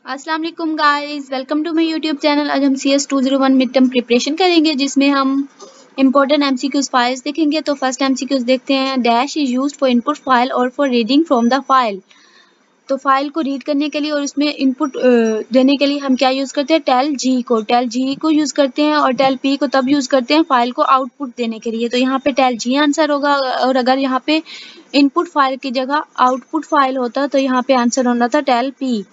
अस्सलाम वालेकुम guys, welcome to my YouTube channel. आज हम CS 201 मिड टर्म प्रिपरेशन करेंगे जिसमें हम इम्पोर्टेंट MCQs फाइल्स देखेंगे। तो फर्स्ट MCQs देखते हैं। Dash is used for input file और for reading from the file. तो फाइल को रीड करने के लिए और उसमें इनपुट देने के लिए हम क्या यूज़ करते हैं? टेल जी को यूज़ करते हैं और टेल पी को तब यूज़ करते हैं फाइल को आउटपुट देने के लिए। तो यहाँ पे टेल जी आंसर होगा और अगर यहाँ पे इनपुट फाइल की जगह आउटपुट फाइल होता तो यहाँ पे आंसर होना था टेल पी।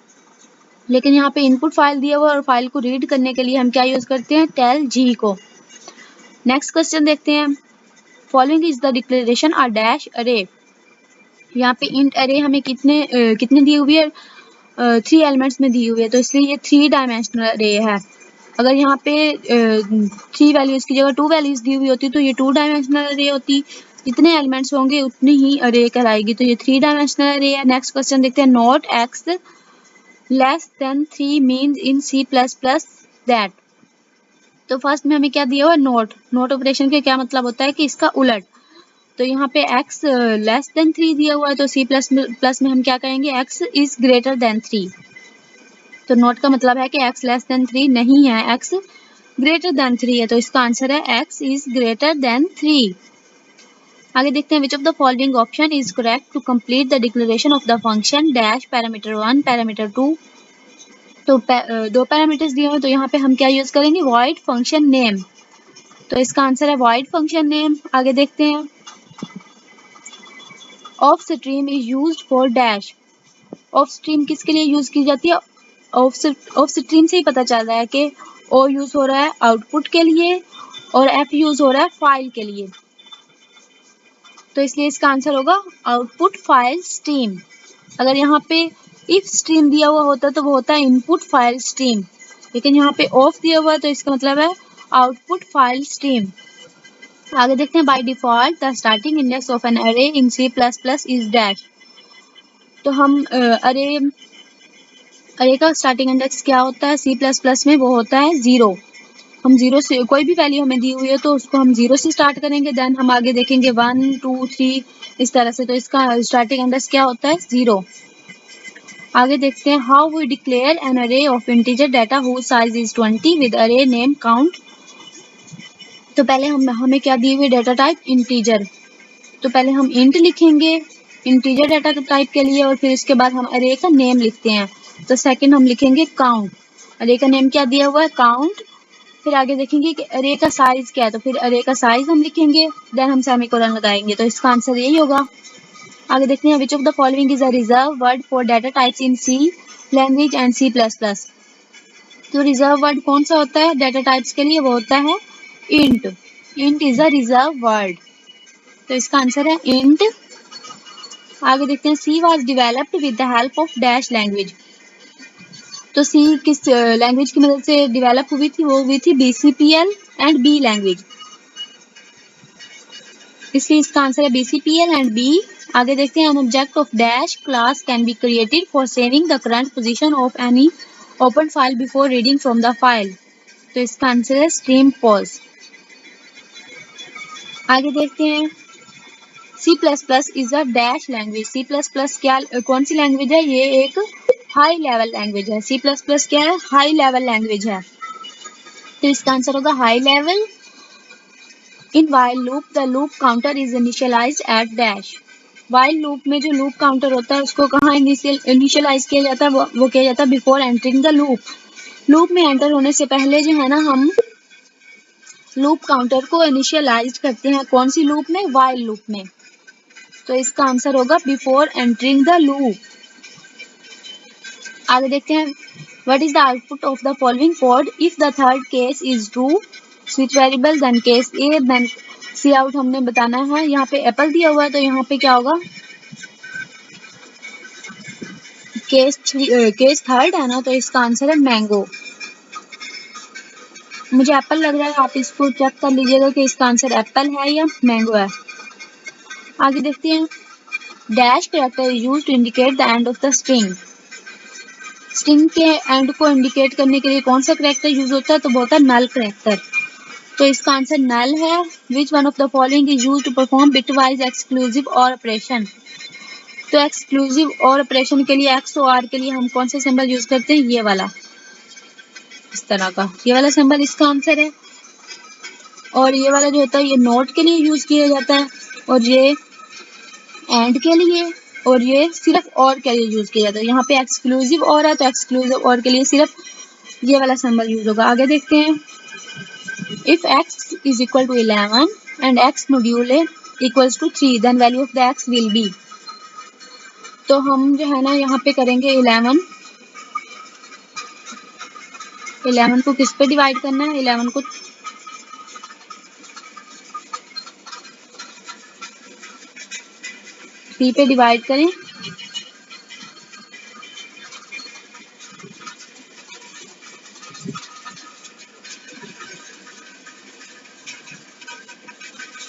लेकिन यहाँ पे इनपुट फाइल दिया हुआ और फाइल को रीड करने के लिए हम क्या यूज करते हैं? टेल जी को। नेक्स्ट क्वेश्चन देखते हैं। Following is the declaration a dash अरे। यहाँ पे इंट अरे हमें कितने दी हुई है? 3 एलिमेंट्स में दी हुई है, तो इसलिए ये 3 डायमेंशनल अरे है। अगर यहाँ पे 3 वैल्यूज की जगह 2 वैल्यूज दी हुई होती तो ये 2 डायमेंशनल अरे होती। जितने एलिमेंट्स होंगे उतनी ही अरे कहलाएगी, तो ये 3 डायमेंशनल अरे है। नेक्स्ट क्वेश्चन देखते हैं। Not x less than 3 means in C++ that। तो फर्स्ट में हमें क्या दिया हुआ है? नोट ऑपरेशन के क्या मतलब होता है कि इसका उलट। तो यहाँ पे x लेस देन 3 दिया हुआ है, तो C++ में हम क्या कहेंगे? x is greater than 3। तो नोट का मतलब है कि x लेस देन 3 नहीं है, x ग्रेटर देन 3 है, तो इसका आंसर है x इज ग्रेटर देन 3। आगे देखते हैं। Which of the following option is correct to complete the declaration of the function dash parameter 1 parameter 2। तो 2 पैरामीटर्स दिए हुए, तो यहाँ पे हम क्या यूज करेंगे? Void function name. तो इसका आंसर है वॉइड फंक्शन नेम। आगे देखते हैं। Of stream is used for dash. Of stream किसके लिए यूज की जाती है? ऑफ स्ट्रीम से ही पता चल रहा है कि ओ यूज हो रहा है आउटपुट के लिए और एफ यूज हो रहा है फाइल के लिए, तो इसलिए इसका आंसर होगा आउटपुट फाइल स्ट्रीम। अगर यहाँ पे इफ स्ट्रीम दिया हुआ होता तो वो होता है इनपुट फाइल स्ट्रीम, लेकिन यहाँ पे ऑफ दिया हुआ है तो इसका मतलब है आउटपुट फाइल स्ट्रीम। आगे देखते हैं। By default the starting index of an array in C++ is dash. तो हम अरे का स्टार्टिंग इंडेक्स क्या होता है C++ में? वो होता है 0। हम 0 से कोई भी वैल्यू हमें दी हुई है तो उसको हम 0 से स्टार्ट करेंगे, देन हम आगे देखेंगे 1 2 3 इस तरह से। तो इसका स्टार्टिंग इंडेक्स क्या होता है? 0। आगे देखते हैं। How we declare an array of integer data whose size is 20 with array name count. तो पहले हमें क्या दी हुई? Data type integer. तो पहले हम इंट लिखेंगे इंटीजर डाटा टाइप के लिए और फिर इसके बाद हम अरे का नेम लिखते हैं। तो सेकंड हम लिखेंगे काउंट। अरे का नेम क्या दिया हुआ है? काउंट। फिर आगे देखेंगे कि अरे का साइज क्या है, तो फिर अरे का साइज हम लिखेंगे, देन हम सेमीकोलन लगाएंगे, तो इसका आंसर यही होगा। आगे देखते हैं। Which of the following is a reserve word for data types in C language and C++। तो रिजर्व वर्ड कौन सा होता है डाटा टाइप्स के लिए? वो होता है int. Int is a reserve word, तो इसका आंसर है इंट। आगे देखते हैं। C was developed with the help of dash language। तो C किस लैंग्वेज की मदद से डेवलप हुई थी? वो हुई थी BCPL एंड B लैंग्वेज, इसलिए इसका आंसर है BCPL एंड B। आगे देखते हैं। An object of dash class can be created for saving the current position of any open file before reading from the file. तो इसका आंसर है stream pause. आगे देखते हैं। C++ is a dash language. C++ क्या कौन सी language है? ये एक हाई लेवल लैंग्वेज है। C++ क्या है? हाई लेवल लैंग्वेज है, तो इसका आंसर होगा high level. In while loop the loop counter is initialized at dash। while loop में जो loop counter होता है उसको कहाँ इनिशियलाइज किया जाता है? वो किया जाता है before entering the loop. Loop में एंटर होने से पहले जो है ना, हम लूप काउंटर को इनिशियलाइज करते हैं। कौन सी लूप में? while लूप में, तो इसका आंसर होगा बिफोर एंटरिंग द लूप। आगे देखते हैं। What is the output of the following code if the third case is true switch variable then case A then C out हमने बताना है। यहाँ पे एप्पल दिया हुआ है, तो यहाँ पे क्या होगा? केस थर्ड है ना, तो इसका आंसर है मैंगो। मुझे एप्पल लग रहा है, आप इसको चेक कर लीजिएगा कि इसका आंसर एप्पल है या मैंगो है। आगे देखते हैं। Dash character is used to indicate the end of the string. String के एंड को इंडिकेट करने के लिए कौन सा कैरेक्टर यूज होता है? तो वो होता है नल कैरेक्टर, तो इसका आंसर नल है। Which one of the following is used to perform bitwise exclusive or operation. तो एक्सक्लूसिव और ऑपरेशन के लिए एक्स और आर के लिए हम कौन सा सिंबल यूज करते हैं, ये वाला, इस तरह का ये वाला सिंबल इसका आंसर है। और ये वाला जो होता है ये नोट के लिए यूज किया जाता है, और ये एंड के लिए, और ये सिर्फ और के लिए यूज किया जाता है। यहाँ पे एक्सक्लूसिव और है तो एक्सक्लूसिव और के लिए सिर्फ ये वाला सिंबल यूज होगा। आगे देखते हैं, if x is equal to 11 and x module equals to 3 then value of the x will be. तो हम जो है ना यहाँ पे करेंगे 11 को किस पे डिवाइड करना है, 11 को 3 पे डिवाइड करें।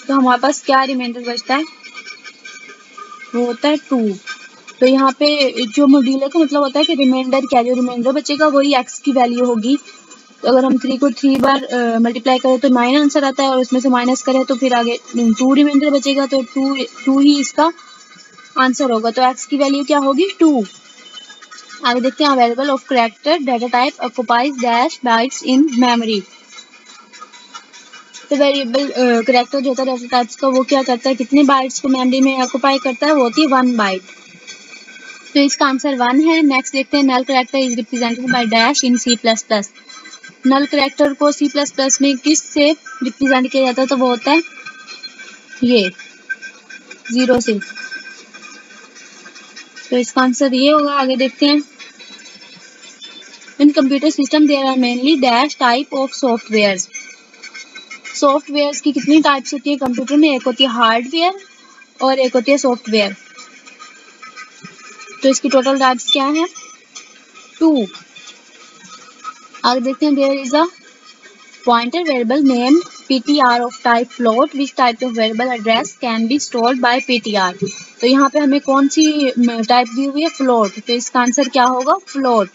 तो हमारे पास क्या रिमाइंडर बचता है, वो होता है 2। तो यहाँ पे जो मॉड्यूलर का मतलब होता है कि रिमाइंडर क्या, जो रिमाइंडर बचेगा वही x की वैल्यू होगी। तो अगर हम 3 को 3 बार मल्टीप्लाई करें तो 9 आंसर आता है, और उसमें से माइनस करें तो फिर आगे 2 रिमाइंडर बचेगा, तो 2 ही इसका आंसर होगा। तो x की वैल्यू क्या होगी, 2। आगे देखते हैं, available of character data type occupies dash bytes in memory. तो वेरिएबल कैरेक्टर जो होता है डाटा टाइप्स का, वो क्या करता है, कितने बाइट्स को मेमोरी में ऑक्युपाई करता है, वो होती है 1 बाइट। तो इसका आंसर 1 है। नेक्स्ट देखते हैं, null character is represented by dash in C++। Null character को C++ में किस से रिप्रेजेंट किया जाता है, तो वो होता है ये 0 से। तो इसका आंसर ये होगा। आगे देखते हैं, in computer system there are mainly dash type of softwares. Softwares की कितनी टाइप्स होती है कंप्यूटर में, एक होती है हार्डवेयर और एक होती है सॉफ्टवेयर। तो इसकी टोटल टाइप्स क्या है, 2। आगे देखते हैं, there is a pointer variable name ptr of type float, which type of variable address can be stored by ptr। तो यहाँ पे हमें कौन सी टाइप दी हुई है, फ्लोट। तो इसका आंसर क्या होगा, फ्लोट।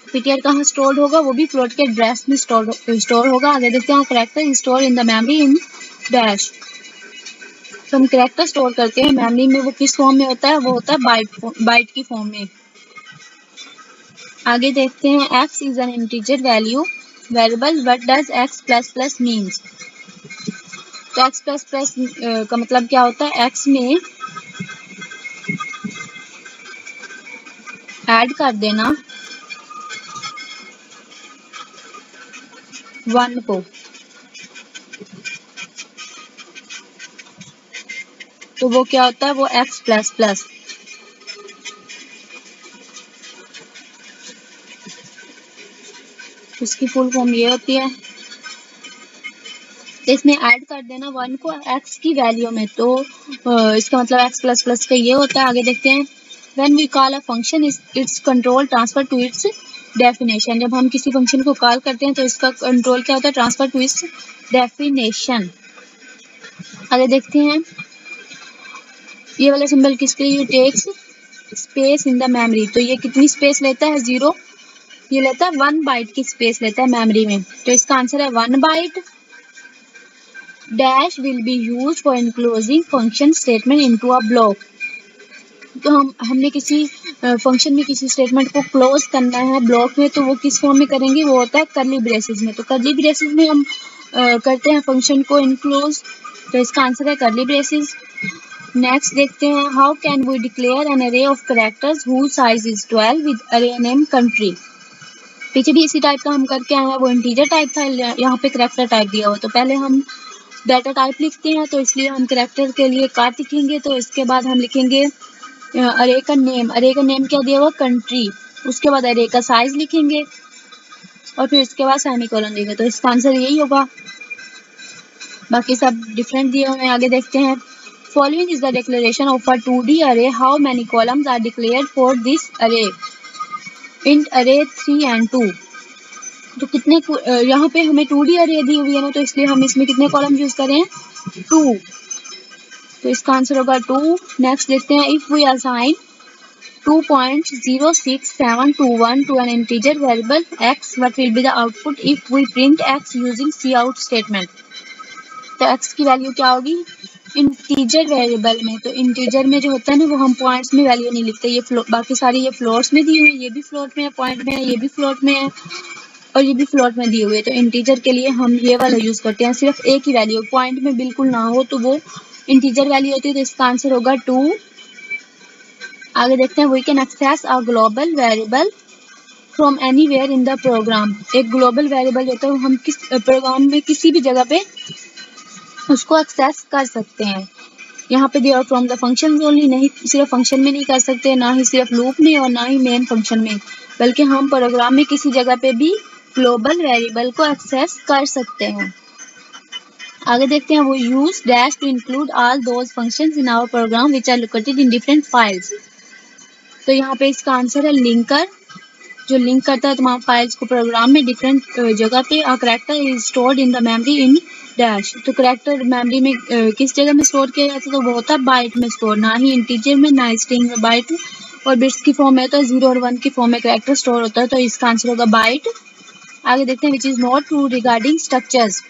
ptr कहाँ स्टोर्ड होगा, वो भी फ्लोट के एड्रेस में स्टोर होगा। आगे देखते हैं, character store in the memory in dash. तो हम कैरेक्टर स्टोर करते हैं मेमोरी में, वो किस फॉर्म में होता है, वो होता है बाइट की फॉर्म में। आगे देखते हैं, x is an integer value variable, what does x++ means. तो x++ का मतलब क्या होता है, x में ऐड कर देना 1 को। तो वो क्या होता है, वो x++। उसकी फुल फॉर्म ये होती है। तो इसमें ऐड कर देना 1 को x की वैल्यू में, तो इसका मतलब x++ का ये होता है। आगे देखते हैं, when we call a function its control transfer to its definition. जब हम किसी फंक्शन को कॉल करते हैं तो इसका कंट्रोल क्या होता है, ट्रांसफर टू इट्स डेफिनेशन। आगे देखते हैं, ये वाला सिंबल किसके लिए, takes space in the memory. तो ये कितनी स्पेस लेता है, 0। ये लेता है 1 बाइट की स्पेस लेता है मेमोरी में। तो इसका आंसर है 1 byte. Dash will be used for enclosing function statement into a block. तो हमने किसी फंक्शन में किसी स्टेटमेंट को क्लोज करना है ब्लॉक में, तो वो किस फॉर्म में करेंगे, वो होता है करली ब्रेसेस में। तो करली ब्रेसेस में हम करते हैं फंक्शन को इनक्लोज। तो इसका आंसर है करली ब्रेसेस। नेक्स्ट देखते हैं, how can we declare an array of characters whose size is 12 with array name country. पीछे भी इसी टाइप का हम करके आए हैं, वो इंटीजर टाइप था, यहाँ पे कैरेक्टर टाइप दिया हुआ। तो पहले हम डाटा टाइप लिखते हैं, तो इसलिए हम कैरेक्टर के लिए कार्ड लिखेंगे। तो इसके बाद हम लिखेंगे अरे का नेम। अरे का नेम क्या दिया हुआ, कंट्री। उसके बाद अरे का साइज लिखेंगे और फिर इसके बाद सेमीकोलन देंगे। तो इसका आंसर यही होगा, बाकी सब डिफरेंट दिए हुए हैं। आगे देखते हैं, following is the declaration of a 2D array, how many columns are declared for this array. Int array 3 and 2। तो कितने यहाँ पे हमें 2D अरे दी हुई है ना, तो इसलिए हम इसमें कितने कॉलम यूज करें, 2। तो इसका आंसर होगा 2। नेक्स्ट देखते हैं, if we assign 2.06721 to an integer variable x, what will be the output if we print x using cout statement। तो x की वैल्यू क्या होगी, इंटीजर वेरिएबल में, तो इंटीजर में जो होता है ना वो हम पॉइंट्स में वैल्यू नहीं लिखते, ये बाकी सारी ये फ्लोट्स में दी हुई है, ये भी फ्लोट में है, पॉइंट में है, ये भी फ्लोट में है और ये भी फ्लोट में दी हुई है। तो इंटीजर के लिए हम ये वाला यूज करते हैं, सिर्फ एक ही वैल्यू पॉइंट में बिल्कुल ना हो तो वो इंटीजर वैल्यू होती है। तो इसका आंसर होगा 2। आगे देखते हैं, we can access a global variable from anywhere in the program. एक ग्लोबल वेरिएबल होता है, हम किस प्रोग्राम में किसी भी जगह पे उसको एक्सेस कर सकते हैं। यहाँ पे दिया फ्रॉम द फंक्शन ओनली, नहीं सिर्फ फंक्शन में नहीं कर सकते, ना ही सिर्फ लूप में और ना ही मेन फंक्शन में, बल्कि हम प्रोग्राम में किसी जगह पे भी ग्लोबल वेरिएबल को एक्सेस कर सकते हैं। आगे देखते हैं, वो use dash to include all those functions in our program which are located in different files. तो यहाँ पे इसका आंसर है लिंकर, जो लिंक करता है तमाम फाइल्स को प्रोग्राम में डिफरेंट जगह पे। A character is stored in the memory in dash. तो करैक्टर मेमोरी में किस जगह में स्टोर किया जाता है, तो वो होता है बाइट में स्टोर, ना ही इंटीजर में ना स्ट्रिंग में। बाइट और बिट्स की फॉर्म में तो 0 और 1 की फॉर्म में करैक्टर स्टोर होता है, तो इसका आंसर होगा बाइट। आगे देखते हैं, which is not true regarding structures.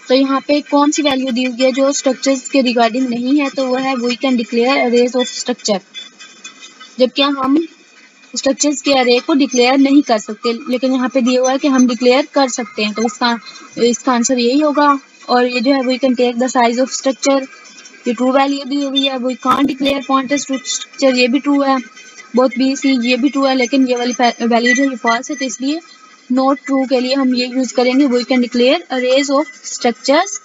तो यहाँ पे कौन सी वैल्यू दी हुई है जो स्ट्रक्चर्स के रिगार्डिंग नहीं है, तो वो है we can declare arrays of structure. जबकि हम स्ट्रक्चर्स के अरे को डिक्लेयर नहीं कर सकते, लेकिन यहाँ पे दिया हुआ है कि हम डिक्लेयर कर सकते हैं, तो इसका आंसर यही होगा। और ये जो है we can take the size of structure, ये ट्रू वैल्यू दी हुई है। We can't declare pointers to structure, ये भी ट्रू है। बोथ बी सी ये भी ट्रू है, लेकिन ये वाली वैल्यू जो है फॉल्स है, तो इसलिए नॉट ट्रू के लिए हम ये यूज करेंगे, we can declare arrays of structures.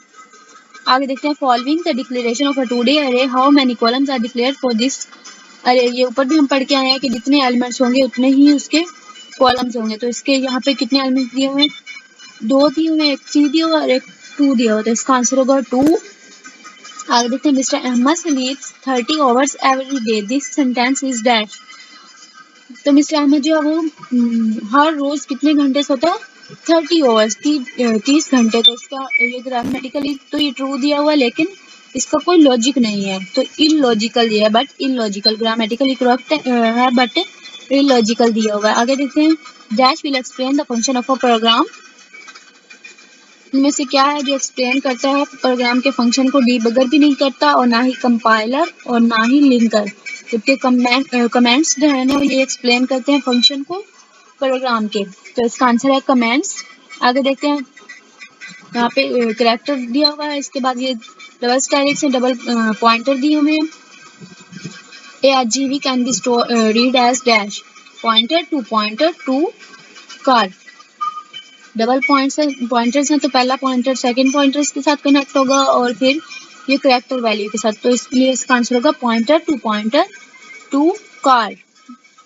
आगे देखते हैं, following the declaration of a 2D array how many columns are declared for this array. ये ऊपर भी हम पढ़ के आए हैं कि जितने एलिमेंट्स होंगे उतने ही उसके कॉलम्स होंगे। तो इसके यहाँ पे कितने एलिमेंट्स दिए हुए हैं, 2 दिए हुए हैं, एक 3 दिया हुआ और एक 2 दिया हुआ, तो इसका आंसर होगा 2। आगे देखते हैं, mister Ahmed sleeps 30 hours every day, this sentence is dash. तो मिस्टर अहमद जो है वो हर रोज कितने घंटे सोता है, 30 आवर्स, 30 घंटे। तो इसका ये ग्रामेटिकली तो ये ट्रू दिया हुआ है, लेकिन इसका कोई लॉजिक नहीं है, तो इलॉजिकल ये है, बट इलॉजिकल। ग्रामेटिकली करेक्ट है बट इलॉजिकल दिया हुआ है। आगे देखते हैं, dash will explain the function of a program. इनमें से क्या है जो एक्सप्लेन करता है प्रोग्राम के फंक्शन को, डीबगर भी नहीं करता और ना ही कंपाइलर और ना ही लिंकर, जबकि कमेंट्स जो है ना ये एक्सप्लेन करते हैं फंक्शन को प्रोग्राम के। तो इसका आंसर है कमेंट्स। आगे देखते हैं, यहाँ पे करैक्टर दिया हुआ है, इसके बाद ये डबल स्टाइलिश से डबल पॉइंटर दिए हुए हैं। ARGV can be read as dash pointer to char. Double pointers हैं, तो पहला पॉइंटर सेकंड पॉइंटर के साथ कनेक्ट होगा और फिर ये करैक्टर वैल्यू के साथ, तो इसलिए इसका आंसर होगा पॉइंटर टू कार।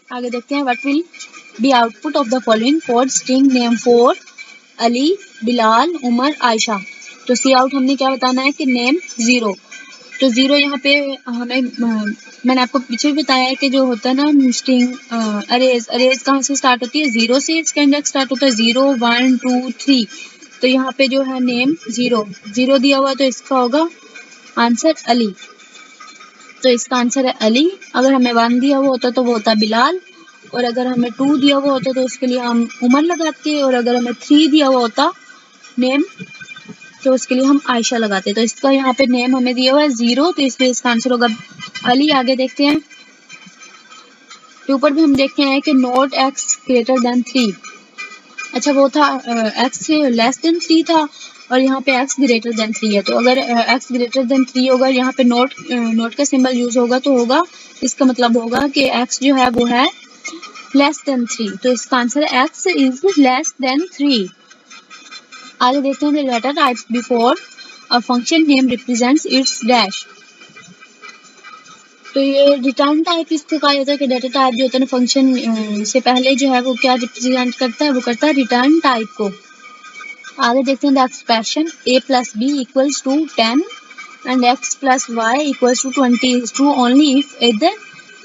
आगे देखते हैं, what will be output of the following code string name four Ali, Bilal, Umar, Ayesha. तो सी आउट हमने क्या बताना है कि नेम 0। तो 0 यहाँ पे हमें मैंने आपको पीछे भी बताया है कि जो होता है ना स्ट्रिंग अरेज कहाँ से स्टार्ट होती है, 0 से इसका इंडेक्स स्टार्ट होता है, 0 1 2 3। तो यहाँ पे जो है नेम 0 दिया हुआ, तो इसका होगा आंसर अली। तो इसका आंसर है अली। अगर हमें 1 दिया हुआ होता तो वो होता बिलाल, और अगर हमें 2 दिया हुआ होता तो उसके लिए हम उमर लगाते, और अगर हमें 3 दिया हुआ होता नेम तो उसके लिए हम आयशा लगाते। तो इसका यहाँ पे नेम हमें दिया हुआ है 0, तो इसलिए इसका आंसर होगा अली। आगे देखते हैं, ऊपर भी हम देखते हैं कि नॉट x ग्रेटर देन 3। अच्छा वो था x लेस देन 3 था, और यहाँ पे x ग्रेटर देन 3 है। तो अगर x ग्रेटर देन 3 होगा, यहाँ पे नोट का सिंबल यूज होगा, तो होगा इसका मतलब होगा कि x जो है वो है लेस देन 3। तो इसका आंसर है x इज लेस देन 3। आगे देखते हैं, data type before a function name represents it's dash. तो ये रिटर्न टाइप इसको कहा जाता है कि डाटा टाइप जो होता है ना फंक्शन से पहले जो है वो क्या रिप्रेजेंट करता है, वो करता है रिटर्न टाइप को। आगे देखते हैं, the expression a + b = 10 and x + y = 20 is true only if either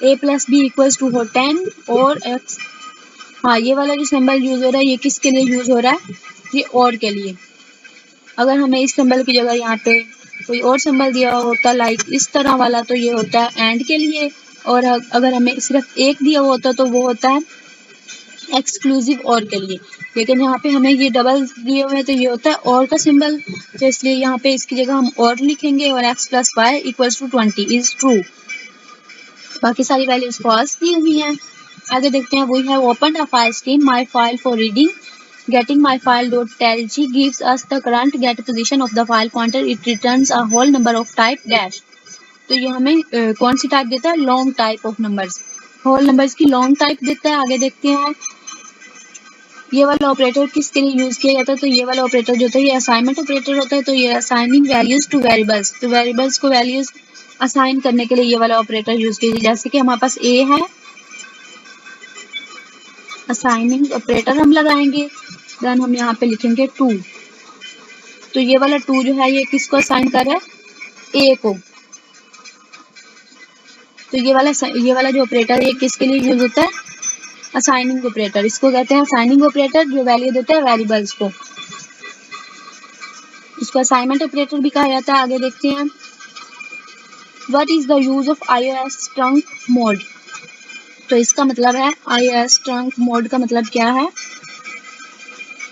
a + b = 10 और x। हाँ ये वाला जो सिंबल यूज हो रहा है ये किसके लिए यूज हो रहा है, ये और के लिए। अगर हमें इस सिंबल की जगह यहाँ पे कोई और सिंबल दिया होता लाइक इस तरह वाला, तो ये होता है एंड के लिए, और अगर हमें सिर्फ एक दिया होता तो वो होता है एक्सक्लूसिव और के लिए। लेकिन यहाँ पे हमें ये डबल दिए हुए हैं तो ये होता है और का सिंबल, तो इसलिए यहाँ पे इसकी जगह हम और लिखेंगे और x plus y equals to 20 is true. बाकी सारी वैल्यूज फॉल्स दी हुई हैं। आगे देखते हैं, we have opened a file stream my file for reading getting my file.tlg gives us the current get position of the file pointer, it returns a whole number of type dash। तो ये हमें कौन सी type देता है, long type of numbers, whole numbers की long type देता है। आगे देखते हैं ये वाला ऑपरेटर किसके लिए यूज किया जाता है, तो ये वाला ऑपरेटर जो होता है ये असाइनमेंट ऑपरेटर होता है, तो ये असाइनिंग वैल्यूज टू वेरिएबल्स, तो वेरिएबल्स को वैल्यूज असाइन करने के लिए ये वाला ऑपरेटर यूज किया। जैसे कि हमारे पास ए है, असाइनिंग ऑपरेटर हम लगाएंगे, देन हम यहाँ पे लिखेंगे 2, तो ये वाला 2 जो है ये किसको असाइन कर रहा है, ए को। तो ये वाला जो ऑपरेटर है ये किसके लिए यूज होता है, असाइनिंग ऑपरेटर, इसको कहते हैं असाइनिंग ऑपरेटर, जो वैल्यू देता है वेरिएबल्स को, इसको असाइनमेंट ऑपरेटर भी कहा जाता है। आगे देखते हैं, what is the use of iOS trunk mode, तो इसका मतलब है iOS ट्रंक मोड का मतलब क्या है,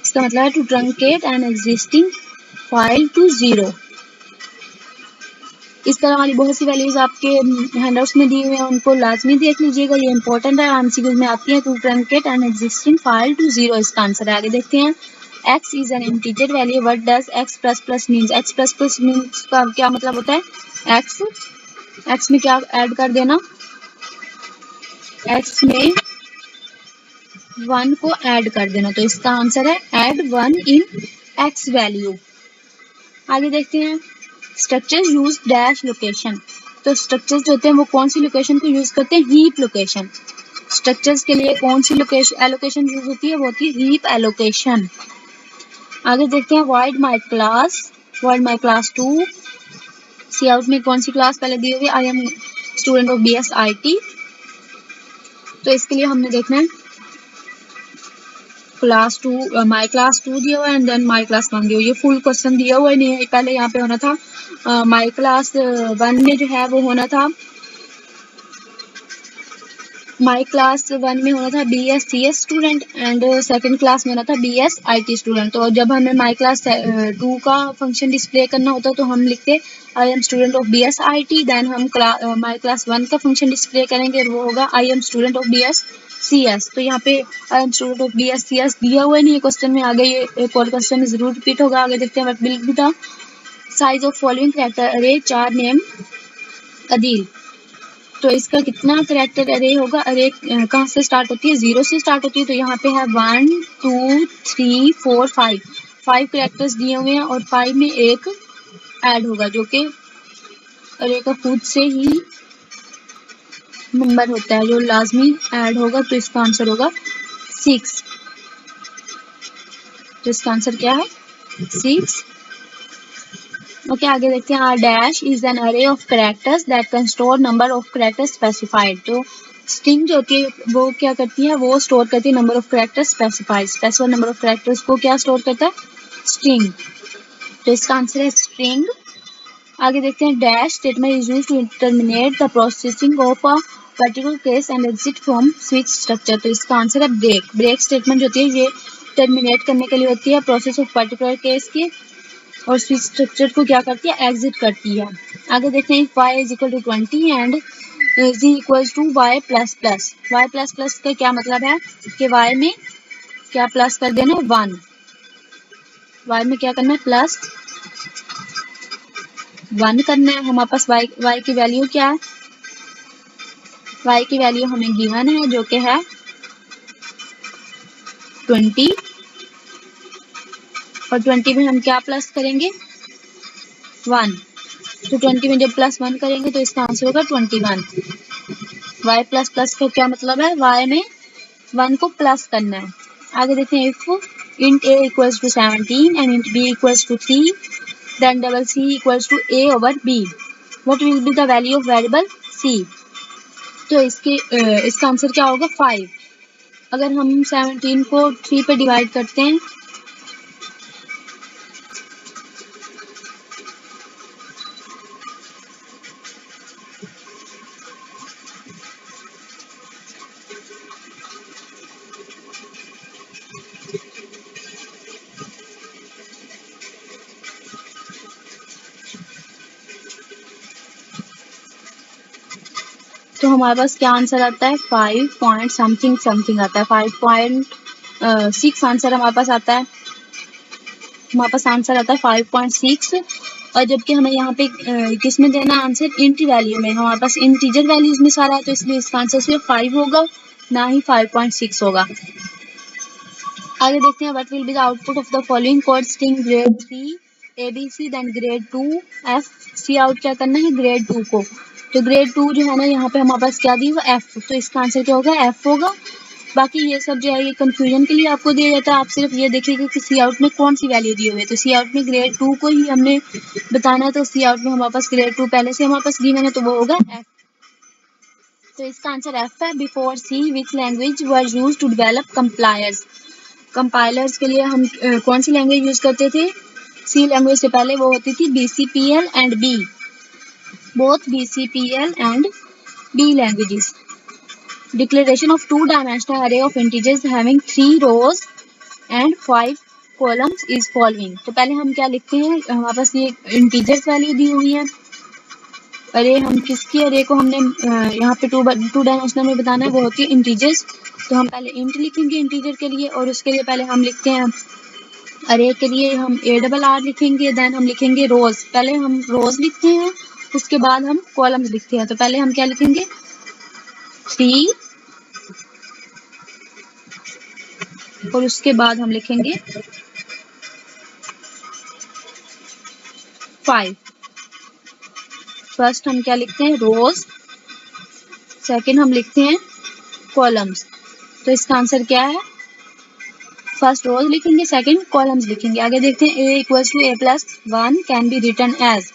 इसका मतलब है to truncate an existing file to 0। इस तरह वाली बहुत सी वैल्यूज आपके हैंडआउट्स में दी हुई हैं, उनको लाजमी देख लीजिएगा, ये इंपॉर्टेंट है, एमसीक्यूज में आती है। To truncate an existing file to 0 इसका आंसर है। आगे देखते हैं, x is an integer value, what does x plus plus means, x plus plus means का क्या मतलब होता है, x में क्या ऐड कर देना, x में 1 को ऐड कर देना, तो इसका आंसर है ऐड 1 इन x वैल्यू। आगे देखते हैं, स्ट्रक्चर्स यूज डैश लोकेशन, तो स्ट्रक्चर्स जो होते हैं वो कौन सी लोकेशन को यूज करते हैं, हीप लोकेशन। स्ट्रक्चर्स के लिए कौन सी लोकेशन एलोकेशन यूज होती है, वो होती है हीप एलोकेशन। आगे देखते हैं, void my class 2, cout में कौन सी क्लास पहले दी हुई है, I am student of BSIT, तो इसके लिए हमने देखना है क्लास 2 माई क्लास 2 दिया हुआ है एंड देन माई क्लास 1 दिया हुआ है, ये फुल क्वेश्चन दिया हुआ है नहीं है, पहले यहाँ पे होना था माई क्लास 1 में जो है वो होना था, माई क्लास 1 में होना था BScs student and second class में होना था BSIT स्टूडेंट। तो जब हमें माई क्लास 2 का फंक्शन डिस्प्ले करना होता तो हम लिखते I am student of BSIT, then हम माई क्लास 1 का फंक्शन डिस्प्ले करेंगे, वो होगा आई एम स्टूडेंट ऑफ BScs। तो यहाँ पे आई एम स्टूडेंट ऑफ BScs दिया हुआ नहीं है क्वेश्चन में, आगे ये एक और क्वेश्चन जरूर रिपीट होगा। आगे देखते हैं, what will be the size of following character अरे 4 नेम अदील, तो इसका कितना कैरेक्टर अरे होगा, अरे कहाँ से स्टार्ट होती है, 0 से स्टार्ट होती है, तो यहाँ पे है 1 2 3 4 5 कैरेक्टर्स दिए हुए हैं और 5 में एक ऐड होगा जो कि अरे का खुद से ही नंबर होता है जो लाजमी ऐड होगा, तो इसका आंसर होगा 6, तो इसका आंसर क्या है 6। ओके, आगे देखते हैं, dash is an array of characters that can store number of characters specified, तो स्ट्रिंग जो होती है वो क्या करती है, वो स्टोर करती है number of characters specified number of characters को क्या स्टोर करता है, स्ट्रिंग, तो इसका आंसर है स्ट्रिंग। आगे देखते हैं, dash statement is used to terminate the processing of a particular case and exit from switch structure, तो इसका आंसर है ब्रेक स्टेटमेंट जो होती है ये टर्मिनेट करने के लिए होती है प्रोसेस ऑफ पर्टिकुलर केस की, और स्विच स्ट्रक्चर को क्या करती है, एग्जिट करती है। आगे देखते हैं, y is equal to 20 and z equals to y plus plus का क्या मतलब है कि y में क्या प्लस कर देना है 1, y में क्या करना है प्लस 1 करना है। हमारे पास y की वैल्यू क्या है, y की वैल्यू हमें गिवन है जो कि है 20, और 20 में हम क्या प्लस करेंगे 1, तो 20 में जब प्लस 1 करेंगे तो इसका आंसर होगा 21। y प्लस प्लस का क्या मतलब है, y में 1 को प्लस करना है। आगे देखते हैं, if int a equals to 17 and int b equals to 3 then double c equals to a over b, what will be the value of variable c, तो इसका आंसर क्या होगा 5। अगर हम 17 को 3 पे डिवाइड करते हैं तो हमारे पास क्या आंसर आता है, 5 पॉइंट समथिंग समथिंग आता है, 5.6 आंसर हमारे पास आता है। हमारे पास आंसर आता है 5.6। और जबकि हमें यहाँ पे किस में देना आंसर, इंट वैल्यू में, हमारे पास इंटीजर वैल्यूज में सारा है, तो इसलिए इसका आंसर सिर्फ 5 होगा, ना ही 5.6 होगा। आगे देखते हैं, what will be the output of the following code string grade 3 ABC then grade 2 F। Cout क्या करना है, ग्रेड 2 को। तो ग्रेड 2 जो है ना, यहाँ पे हमारे पास क्या दी हुआ, F, तो इसका आंसर क्या होगा, F होगा। बाकी ये सब जो है ये कंफ्यूजन के लिए आपको दिया जाता है, आप सिर्फ ये देखिएगा कि सी आउट में कौन सी वैल्यू दी हुई है। तो सी आउट में ग्रेड 2 को ही हमने बताना है, तो सी आउट में हमारे पास ग्रेड 2 पहले से हमारे पास गिवन है, तो वो होगा F। तो इसका आंसर F है। Before C which language were used to develop compilers. Compilers के लिए हम कौन सी लैंग्वेज यूज करते थे, C लैंग्वेज से पहले वो होती थी BCPL and B, both BCPL and B languages. Declaration of two-dimensional array of integers having 3 rows and 5 columns is following। तो पहले हम क्या लिखते हैं, हमारे पास ये इंटीजर्स वैल्यू दी हुई है। अरे हम किसकी अरे को हमने यहाँ पे टू डायमेंशनल में बताना है, वो होती है इंटीजर्स। तो हम पहले इंट लिखेंगे इंटीजर के लिए, और उसके लिए पहले हम लिखते हैं अरे के लिए हम ARR लिखेंगे, देन हम लिखेंगे रोज। पहले हम रोज लिखते हैं, उसके बाद हम कॉलम्स लिखते हैं। तो पहले हम क्या लिखेंगे, 3, और उसके बाद हम लिखेंगे 5। फर्स्ट हम क्या लिखते हैं, रोज, सेकंड हम लिखते हैं कॉलम्स। तो इसका आंसर क्या है, फर्स्ट रोज लिखेंगे, सेकंड कॉलम्स लिखेंगे। आगे देखते हैं, a = a+1 can be written as.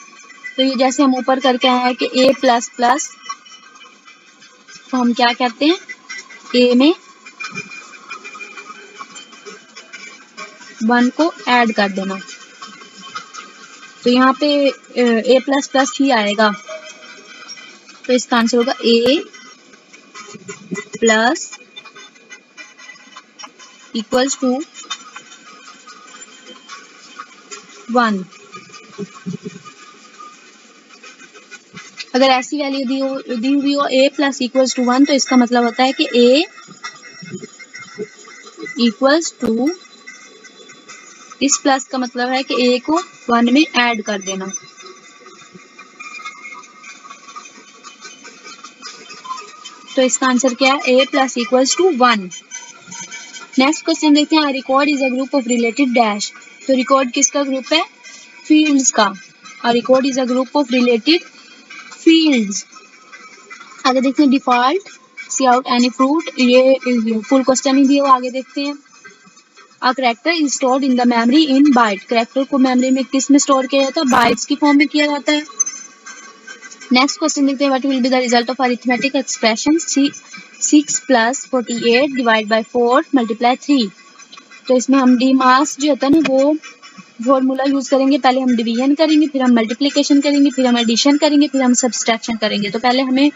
तो ये जैसे हम ऊपर करके आए हैं कि a++, तो हम क्या कहते हैं, a में 1 को ऐड कर देना। तो यहाँ पे a++ ही आएगा, तो इसका आंसर होगा a प्लस इक्वल्स टू 1। अगर ऐसी वैल्यू दी हुई हो a प्लस इक्वल्स टू 1, तो इसका मतलब होता है कि a इक्वल्स टू, इस प्लस का मतलब है कि a को 1 में ऐड कर देना। तो इसका आंसर क्या है, a plus equals to 1। Next question देखते हैं, record is a group of related dash. तो रिकॉर्ड किसका ग्रुप है, फील्ड्स का। और record is a group of related fields. आगे देखते हैं, default cout any fruit, ये फुल क्वेश्चन ही दिया हुआ। आगे देखते हैं, a character is stored in the memory in byte. Character को मेमोरी में किस में स्टोर किया जाता है, बाइट्स की फॉर्म में किया जाता है। नेक्स्ट क्वेश्चन देखते हैं, what will be the result of arithmetic expression 6 + 48 divide by 4 × 3। तो इसमें हम डी मास जो होता है ना, वो फॉर्मूला यूज करेंगे। पहले हम डिवीजन करेंगे, फिर हम मल्टीप्लिकेशन करेंगे, फिर हम एडिशन करेंगे, फिर हम सब्सट्रैक्शन करेंगे। तो पहले हमें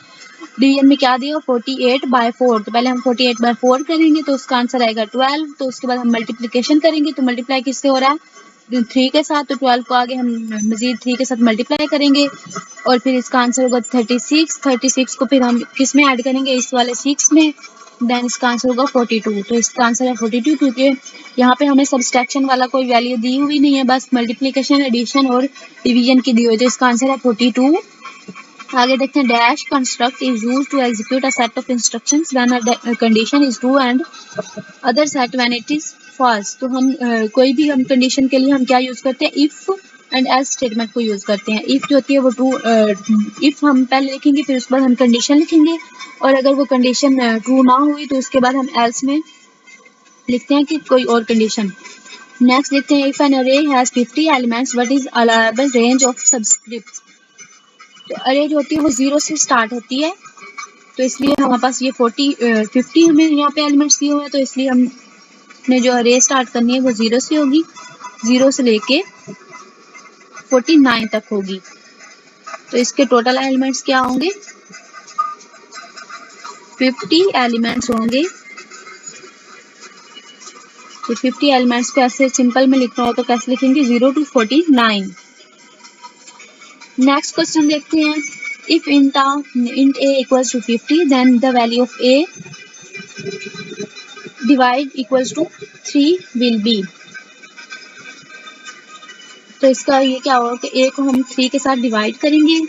डिवीजन में क्या दिया, 48/4। तो पहले हम 48/4 करेंगे, तो उसका आंसर आएगा 12। तो उसके बाद हम मल्टीप्लिकेशन करेंगे, तो मल्टीप्लाई किससे हो रहा है, 3 के साथ। तो 12 को आगे हम मजीद 3 के साथ मल्टीप्लाई करेंगे, और फिर इसका आंसर होगा 36। 36 को फिर हम किस में ऐड करेंगे, इस वाले 6 में, देन इसका आंसर होगा 42। तो इसका आंसर है 42, क्योंकि यहाँ पे हमें सब्सट्रैक्शन वाला कोई वैल्यू दी हुई नहीं है, बस मल्टीप्लिकेशन, एडिशन और डिवीजन की दी हुई है। तो इसका आंसर है 42। आगे देखते हैं, dash construct is used to execute a set of instructions when a condition is true and other set when it is false. तो हम कोई भी हम कंडीशन के लिए हम क्या यूज करते हैं, इफ एंड एल्स स्टेटमेंट को यूज करते हैं। इफ जो होती है वो ट्रू, इफ हम पहले लिखेंगे, फिर उसके बाद हम कंडीशन लिखेंगे, और अगर वो कंडीशन ट्रू ना हुई तो उसके बाद हम एल्स में लिखते हैं कि कोई और कंडीशन। नेक्स्ट देखते हैं, इफ एन अरे has 50 elements what is allowable range of subscripts. तो अरे जो होती है वो 0 से स्टार्ट होती है, तो इसलिए हमारे पास ये 50 हमें यहाँ पे एलिमेंट्स दिए हुए हैं, तो इसलिए हमने जो अरे स्टार्ट करनी है वो 0 से होगी, 0 से लेके 49 तक होगी। तो इसके टोटल एलिमेंट्स क्या होंगे, 50 एलिमेंट्स होंगे। तो 50 एलिमेंट्स को ऐसे सिंपल में लिखना हो तो कैसे लिखेंगे, 0 to 49। नेक्स्ट क्वेश्चन देखते हैं, If int a equals to 50, then the value of a divide equals to 3 will be. तो इसका ये क्या होगा कि a को हम 3 के साथ डिवाइड करेंगे.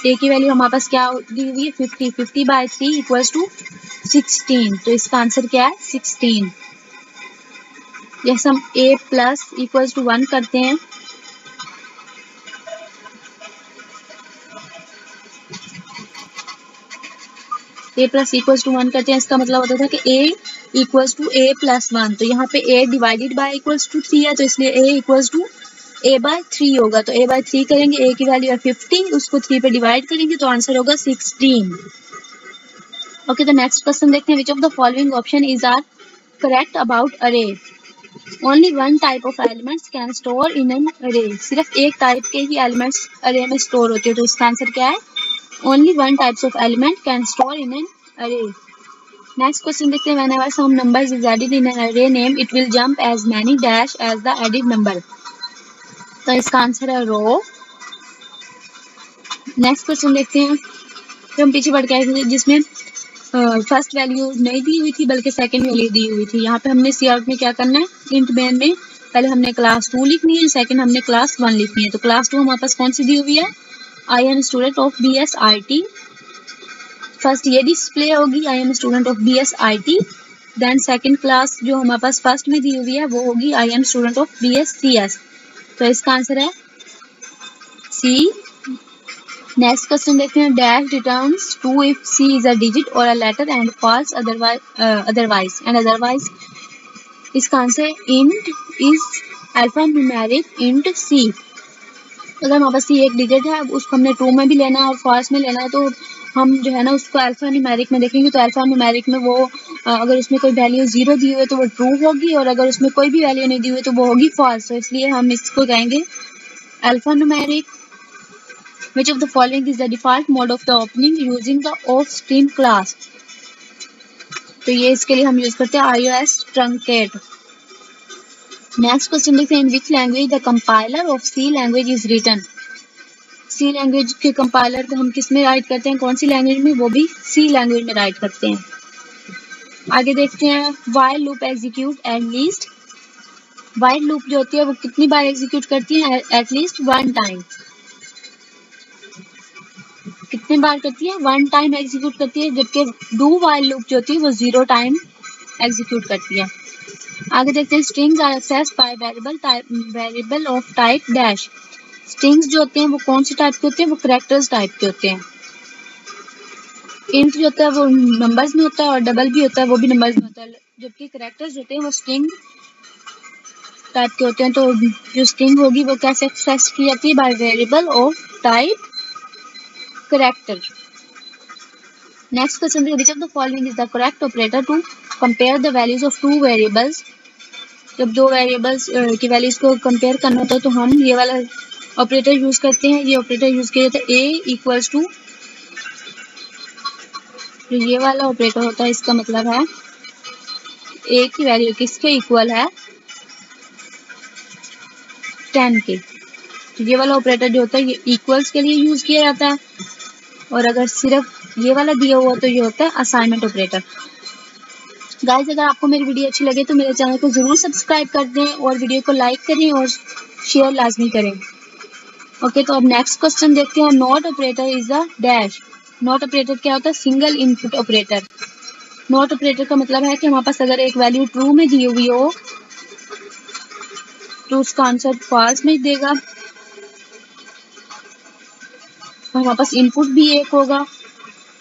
a की वैल्यू हमारे पास क्या दी हुई है 50. 50 बाई 3 इक्वल्स टू 16. तो इसका आंसर क्या है 16. जैसे हम a प्लस इक्वल्स टू 1 करते हैं, a प्लस इक्वल्स टू 1 करते हैं, इसका मतलब होता था कि a equals to a plus 1. तो यहाँ पे a divided by equals to 3 है, तो इसलिए a equals to a by 3 होगा. तो a बाय 3 करेंगे, a की वैल्यू है 50, उसको 3 पे डिवाइड करेंगे तो आंसर होगा 16. ओके, तो नेक्स्ट क्वेश्चन देखते हैं. Which of the following option is are correct about array. Only one type of elements can store in an array. सिर्फ एक टाइप के ही एलिमेंट्स अरे में स्टोर होते हैं, तो इसका आंसर क्या है only one types of element can store in an अरे. नेक्स्ट क्वेश्चन देखते हैं. whenever some numbers is added in an array name it will jump as many dash as the added number. तो इसका answer है रो. Next question देखते हैं. तो हम पीछे बढ़ के आए थे जिसमें फर्स्ट वैल्यू नहीं दी हुई थी बल्कि सेकंड वैल्यू दी हुई थी. यहाँ पे हमने सी आउट में क्या करना है, इंट मेन में पहले हमने क्लास 2 लिखनी है, सेकंड हमने क्लास 1 लिखनी है. तो क्लास 2 हमारे पास कौन सी दी हुई है, I am student of BSIT. First ये डिस्प्ले होगी I am student of BSIT. Then second class जो हमारे पास फर्स्ट में दी हुई है वो होगी I am student of BSCS. तो इसका आंसर है सी. नेक्स्ट क्वेश्चन देखते हैं. Dash returns true if C is a digit or a letter and false otherwise and otherwise. इसका answer int is alphanumeric int C. अगर हमारे पास सी एक digit है, उसको हमने ट्रू में भी लेना है और फॉल्स में लेना है, तो हम जो है ना उसको अल्फा न्यूमेरिक में देखेंगे. तो अल्फा न्यूमेरिक में वो अगर उसमें कोई वैल्यू 0 दी हुई है तो वो ट्रू होगी, और अगर उसमें कोई भी वैल्यू नहीं दी हुई तो वो होगी फॉल्स. तो इसलिए हम इसको कहेंगे alpha numeric. Which of the following is the default mode of the opening using the offstream class? तो ये इसके लिए हम यूज करते हैं iOS truncate. नेक्स्ट क्वेश्चन देखते हैं. In which language the compiler of C language is written. C language के कंपाइलर को हम किस में राइट करते हैं, कौन सी लैंग्वेज में, वो भी सी लैंग्वेज में राइट करते हैं. आगे देखते हैं. While loop execute at least. While loop जो होती है वो कितनी बार एग्जीक्यूट करती है, एट लीस्ट 1 टाइम. कितनी बार करती है, 1 टाइम एग्जीक्यूट करती है, जबकि डू व्हाइल लूप जो होती है वो 0 टाइम एग्जीक्यूट करती है. आगे देखते हैं. Strings are accessed by variable of type dash. Strings जो होते हैं वो कौन सी टाइप के होते हैं, वो कैरेक्टर्स टाइप के होते हैं. इंट जो होता है वो नंबर्स में होता है और डबल भी होता है वो भी नंबर्स में होता है, जबकि कैरेक्टर्स होते हैं वो स्ट्रिंग टाइप के होते हैं. तो जो स्ट्रिंग होगी वो कैसे एक्सेस की जाती है, by variable of type character. Next question. Which of the following is the correct operator to compare the values of two variables. जब दो वेरिएबल्स की वैल्यूज को कंपेयर करना होता है तो हम ये वाला ऑपरेटर यूज करते हैं. ये ऑपरेटर यूज किया जाता है a इक्वल्स टू, जो ये वाला ऑपरेटर होता है इसका मतलब है a की वैल्यू किसके इक्वल है 10 के. तो ये वाला ऑपरेटर जो होता है ये इक्वल्स के लिए यूज किया जाता है, और अगर सिर्फ ये वाला दिया हुआ तो ये होता है असाइनमेंट ऑपरेटर. गाइस, अगर आपको मेरी वीडियो अच्छी लगे तो मेरे चैनल को जरूर सब्सक्राइब कर दें और वीडियो को लाइक करें और शेयर लाजमी करें. ओके, तो अब नेक्स्ट क्वेश्चन देखते हैं. Not operator is the dash. Not operator क्या होता है, single input operator. Not operator का मतलब है कि हमारे पास अगर एक वैल्यू ट्रू में दी हुई हो तो उसका आंसर फॉल्स में देगा, और हमारे पास इनपुट भी एक होगा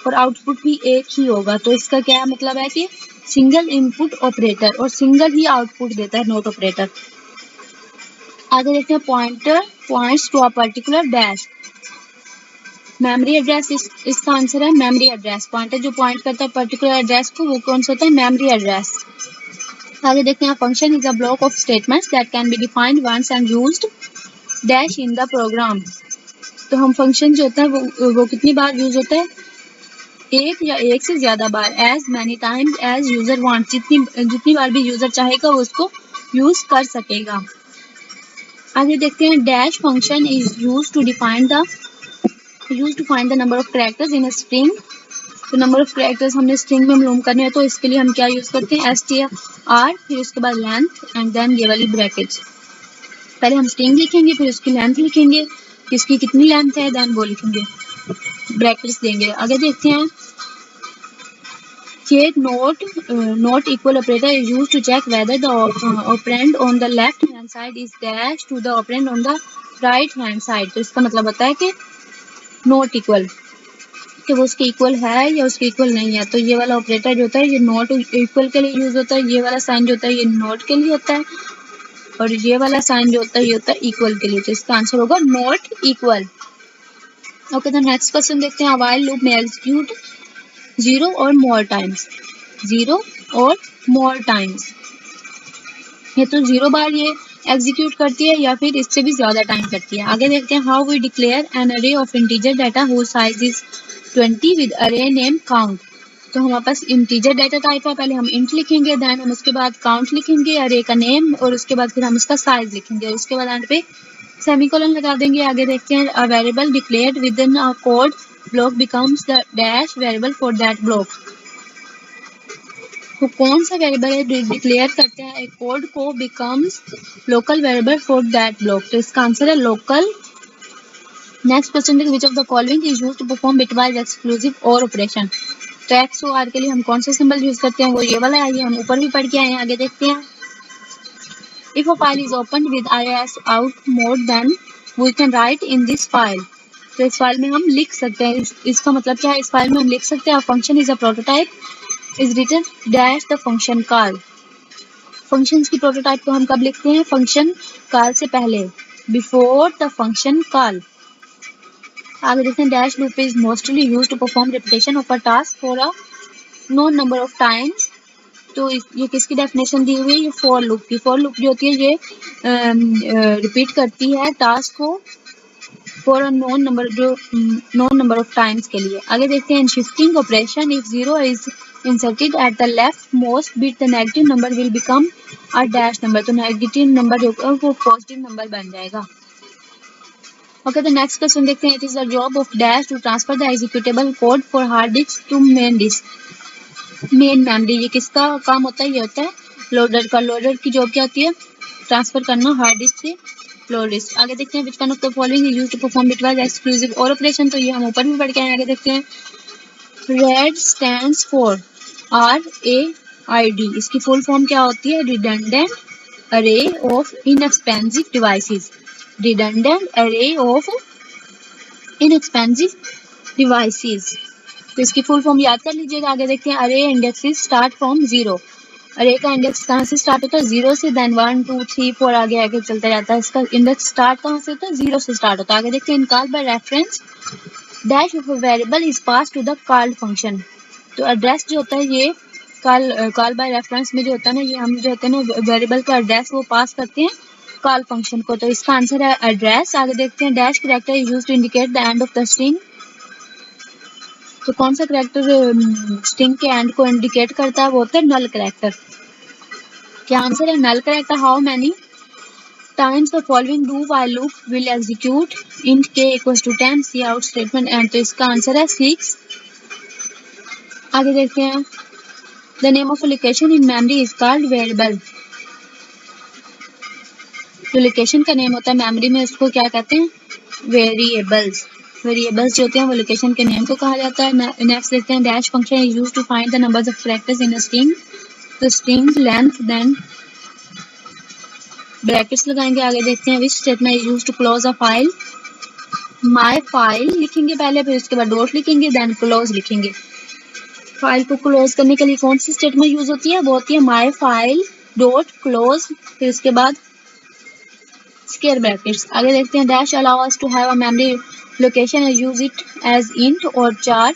और आउटपुट भी एक ही होगा. तो इसका क्या मतलब है कि सिंगल इनपुट ऑपरेटर, और सिंगल ही आउटपुट देता है नॉट ऑपरेटर. आगे देखते हैं. Pointer points to a particular dash. Memory address, इसका आंसर है मेमोरी एड्रेस. पॉइंटर जो पॉइंट करता है पर्टिकुलर एड्रेस को वो कौन सा होता है, मेमोरी एड्रेस. आगे देखते हैं. Function is a block of statements that can be defined once and used dash in the program. तो हम फंक्शन जो होता है वो कितनी बार यूज होता है, एक या एक से ज्यादा बार. As many times as user want. जितनी बार भी यूजर चाहेगा वो उसको यूज कर सकेगा. आगे देखते हैं. Dash function is use to define the use to find the number of characters in a string. तो नंबर ऑफ कैरेक्टर्स हमने स्ट्रिंग में मालूम करने हैं, तो इसके लिए हम क्या यूज करते हैं, str, फिर उसके बाद लेंथ एंड देन ये वाली ब्रैकेट्स। पहले हम स्ट्रिंग लिखेंगे, फिर उसकी लेंथ लिखेंगे, इसकी कितनी लेंथ है, देन वो लिखेंगे, ब्रैकेट्स देंगे। आगे देखते हैं कि not equal operator is used to check whether the operand on the left hand side is dash to the operand on the right hand side. तो इसका मतलब होता है कि नॉट इक्वल, कि वो उसके इक्वल है या उसके इक्वल नहीं है। तो ये वाला ऑपरेटर जो होता है ये नॉट इक्वल के लिए यूज होता है, ये वाला साइन जो होता है ये नॉट के लिए होता है, और ये वाला साइन जो होता है ये होता है इक्वल के लिए। तो इसका आंसर होगा नॉट इक्वल। ओके, तो नेक्स्ट क्वेश्चन देखते हैं, व्हाइल लूप में एग्जीक्यूट 0 और मोर टाइम्स, 0 और मोर टाइम्स। ये तो 0 बार ये एग्जीक्यूट करती है या फिर इससे भी ज्यादा टाइम करती है। आगे देखते हैं, how we declare an array of integer data whose size is 20 with array name count. तो हमारे पास इंटीजर डाटा टाइप है, पहले हम इंट लिखेंगे, देन हम उसके बाद काउंट लिखेंगे, अरे का नेम, और उसके बाद फिर हम उसका साइज लिखेंगे, और उसके बाद एंड पे सेमीकोलन लगा देंगे। आगे देखते हैं, a variable declared with in a code block becomes the dash variable for that block. तो कौन सा वेरिएबल है डिक्लेयर करते हैं एक कोड को, becomes local variable for that block. तो इसका आंसर है लोकल। नेक्स्ट क्वेश्चन है, which of the following is used to perform bitwise exclusive or operation. तो एक्स और आर के लिए हम कौन सा सिंबल यूज करते हैं, वो ये वाला है, ये हम ऊपर भी पढ़ के आए हैं। आगे देखते हैं, if a file is open with is out mode then we can write in this file। तो इस फाइल में हम लिख सकते हैं, इसका मतलब क्या है, इस फाइल में हम लिख सकते हैं, function is a prototype is written dash the function call. Functions की प्रोटोटाइप को हम कब लिखते हैं, फंक्शन कॉल से पहले, बिफोर द फंक्शन कॉल। आगे देखते हैं, dash loop is mostly used to perform repetition of a task for a known number of times. तो ये किसकी डेफिनेशन दी हुई है, ये फॉर लूप की। फॉर लूप जो होती है ये रिपीट करती है टास्क को for a known number of times के लिए। आगे देखते हैं, shifting operation, if 0 is inserted at the left most bit the negative number will become a dash number. तो नेगेटिव नंबर जो होगा वो पॉजिटिव नंबर बन जाएगा। ओके, तो नेक्स्ट क्वेश्चन देखते हैं, it is the job of dash to transfer the executable code for hard disk to main disk. Main memory, ये किसका काम होता है, ये होता है लोडर का। लोडर की जॉब क्या होती है, ट्रांसफर करना हार्ड डिस्क से फ्लोर डिस्क। आगे देखते हैं, which one of the following is used to perform bitwise exclusive or operation. तो ये हम ऊपर भी पढ़ के आए। आगे देखते हैं, रेड स्टैंड्स फॉर RAID, इसकी फुल फॉर्म क्या होती है, रिडंडेंट अरे ऑफ इनएक्सपेंसिव डिवाइसेस। रिडंडेंट अरे ऑफ इनएक्सपेंसिव डिवाइसेस, तो इसकी फुल फॉर्म याद कर लीजिएगा। आगे देखते हैं, अरे इंडेक्सेस स्टार्ट फ्रॉम 0। अरे का इंडेक्स कहाँ से स्टार्ट होता है, 0 से, देन 1 2 3 4 आगे आगे चलता जाता है। इसका इंडेक्स स्टार्ट कहाँ से होता है, 0 से स्टार्ट होता है। आगे देखते हैं, in call by reference dash of a variable is pass to the called function. तो एड्रेस जो होता है ये कॉल बाय रेफरेंस में जो होता है ना, ये हम जो होते हैं ना वेरिएबल का एड्रेस वो पास करते हैं कॉल फंक्शन को। तो इसका आंसर है एड्रेस। आगे देखते हैं, dash character is used to indicate the end of the string. तो कौन सा कैरेक्टर स्ट्रिंग के एंड को इंडिकेट करता है, वो होता है नल कैरेक्टर। क्या आंसर है, null character. How many times the following do while loop will execute int k equals to 10 cout statement end. तो इसका आंसर है 6। आगे देखते हैं, the name of location in memory is called variable. जो location का name होता है मेमोरी में उसको क्या कहते हैं, वेरिएबल्स। वेरिएबल्स जो होते हैं वो लोकेशन के नेम को कहा जाता है। नेक्स्ट देखते हैं, dash function is used to find the numbers of characters in a string. तो स्ट्रिंग लेंथ देन ब्रैकेट्स लगाएंगे। आगे देखते हैं, which statement is used to close a file. My file लिखेंगे पहले, फिर उसके बाद डॉट लिखेंगे, देन क्लोज लिखेंगे। फाइल को क्लोज करने के लिए कौन सी स्टेटमेंट यूज होती है, वो होती है माय फाइल डॉट क्लोज, फिर उसके बाद स्क्वायर ब्रैकेट्स। आगे देखते हैं, dash allow us to have a memory location and use it as int और चार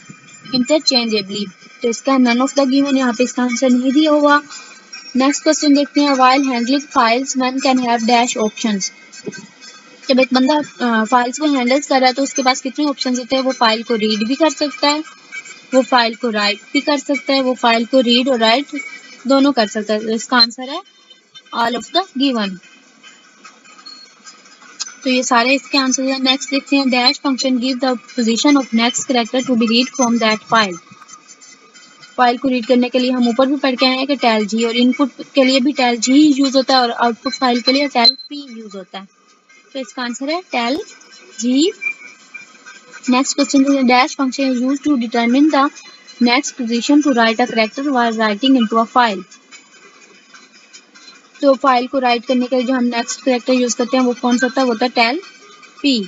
इंटरचेंजेबली। तो इसका नन ऑफ द गिवन, यहाँ पे इसका आंसर नहीं दिया होगा। नेक्स्ट क्वेश्चन देखते हैं, while handling files one can have dash options. जब एक बंदा फाइल्स को हैंडल कर रहा है तो उसके पास कितने ऑप्शन होते हैं, वो फाइल को रीड भी कर सकता है, वो फाइल को राइट भी कर सकता है, वो फाइल को रीड और राइट दोनों कर सकता है। तो इसका आंसर है ऑल ऑफ द गिवन। तो ये सारे इसके आंसर हैं। नेक्स्ट देखते हैं, dash function give the position of next character to be read from that file. File को रीड करने के लिए हम ऊपर भी पढ़ के आए हैं कि टेल जी, और इनपुट के लिए भी टेल जी यूज होता है और आउटपुट फाइल के लिए टेल पी यूज होता है। तो इसका आंसर है टेल जी। नेक्स्ट क्वेश्चन है, dash function is used to determine the next position to write a character while writing into a file. तो फाइल को राइट करने के लिए जो हम नेक्स्ट कैरेक्टर यूज करते हैं वो कौन सा होता है, वो होता है टेल पी।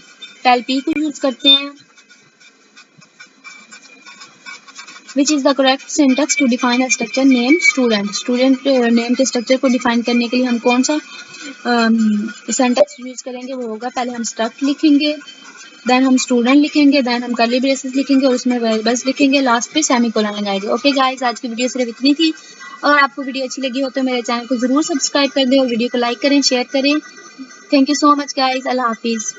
टेल पी को यूज करते हैं। Which is the correct syntax to define a structure name student? Student name के स्ट्रक्चर को डिफाइन करने के लिए हम कौन सा सिंटैक्स यूज करेंगे, वो होगा पहले हम स्ट्रक्ट लिखेंगे, देन हम स्टूडेंट लिखेंगे, देन हम कर्ली ब्रेसेस लिखेंगे और उसमें वेरिएबल्स लिखेंगे, लास्ट पे सेमीकोलन लगाएंगे। ओके गाइस, आज की वीडियो सिर्फ इतनी थी। अगर आपको वीडियो अच्छी लगी हो तो मेरे चैनल को जरूर सब्सक्राइब कर दें और वीडियो को लाइक करें, शेयर करें। Thank you so much guys, अल्लाह हाफिज़।